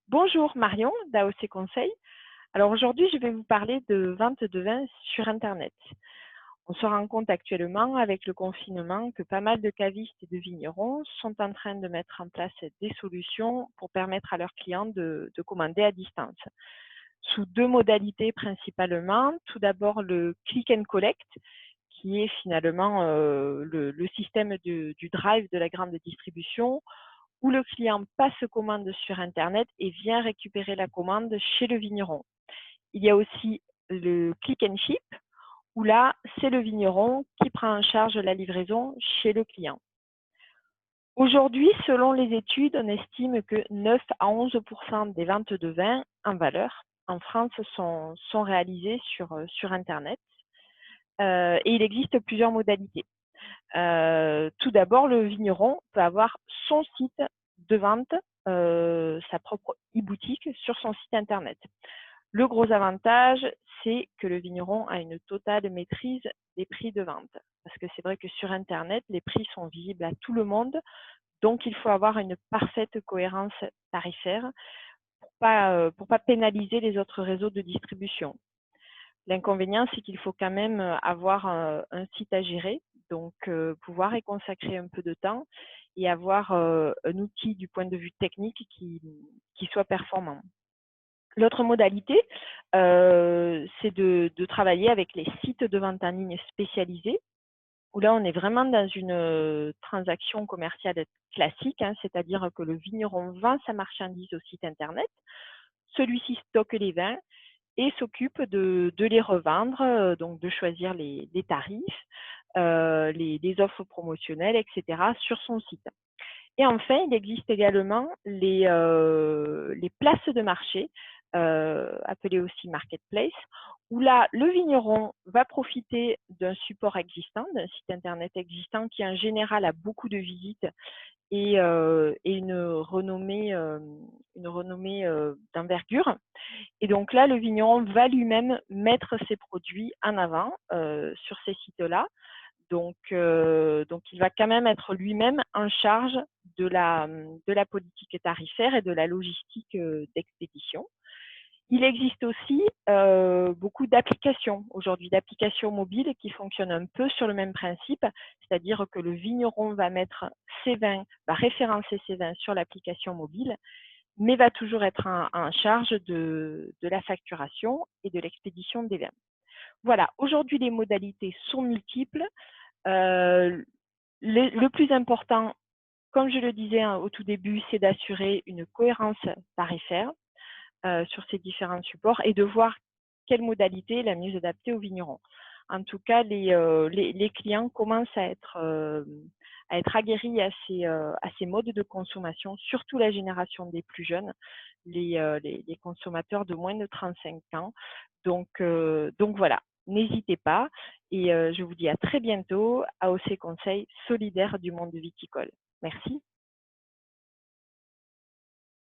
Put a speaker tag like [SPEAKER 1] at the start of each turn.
[SPEAKER 1] Bonjour Marion d'AOC Conseil. Alors aujourd'hui, je vais vous parler de vente de vin sur Internet. On se rend compte actuellement avec le confinement que pas mal de cavistes et de vignerons sont en train de mettre en place des solutions pour permettre à leurs clients de commander à distance. Sous deux modalités principalement. Tout d'abord le click and collect, qui est finalement le système du drive de la grande distribution, où le client passe commande sur Internet et vient récupérer la commande chez le vigneron. Il y a aussi le click and ship, où là, c'est le vigneron qui prend en charge la livraison chez le client. Aujourd'hui, selon les études, on estime que 9 à 11% des ventes de vin en valeur en France sont réalisées sur Internet. Et il existe plusieurs modalités. Tout d'abord, le vigneron peut avoir son site de vente, sa propre e-boutique sur son site internet. Le gros avantage, c'est que le vigneron a une totale maîtrise des prix de vente. Parce que c'est vrai que sur internet, les prix sont visibles à tout le monde, donc il faut avoir une parfaite cohérence tarifaire pour pas pénaliser les autres réseaux de distribution. L'inconvénient, c'est qu'il faut quand même avoir un site à gérer, donc pouvoir y consacrer un peu de temps et avoir un outil du point de vue technique qui soit performant. L'autre modalité, c'est de travailler avec les sites de vente en ligne spécialisés, où là, on est vraiment dans une transaction commerciale classique, hein, c'est-à-dire que le vigneron vend sa marchandise au site internet, celui-ci stocke les vins et s'occupe de les revendre, donc de choisir les tarifs, les offres promotionnelles, etc. sur son site. Et enfin, il existe également les places de marché, appelées aussi marketplace, où là, le vigneron va profiter d'un support existant, d'un site internet existant qui en général a beaucoup de visites et une renommée d'envergure. Et donc là, le vigneron va lui-même mettre ses produits en avant sur ces sites-là. Donc il va quand même être lui-même en charge de la politique tarifaire et de la logistique d'expédition. Il existe aussi beaucoup d'applications aujourd'hui, d'applications mobiles qui fonctionnent un peu sur le même principe, c'est-à-dire que le vigneron va mettre ses vins, va référencer ses vins sur l'application mobile, mais va toujours être en charge de la facturation et de l'expédition des vins. Voilà, aujourd'hui les modalités sont multiples. Le plus important, comme je le disais au tout début, c'est d'assurer une cohérence tarifaire sur ces différents supports et de voir quelle modalité est la mieux adaptée aux vignerons. En tout cas, les clients commencent à être aguerris à ces modes de consommation, surtout la génération des plus jeunes, les consommateurs de moins de 35 ans. Donc voilà, n'hésitez pas et je vous dis à très bientôt. AOC Conseil solidaire du monde viticole. Merci.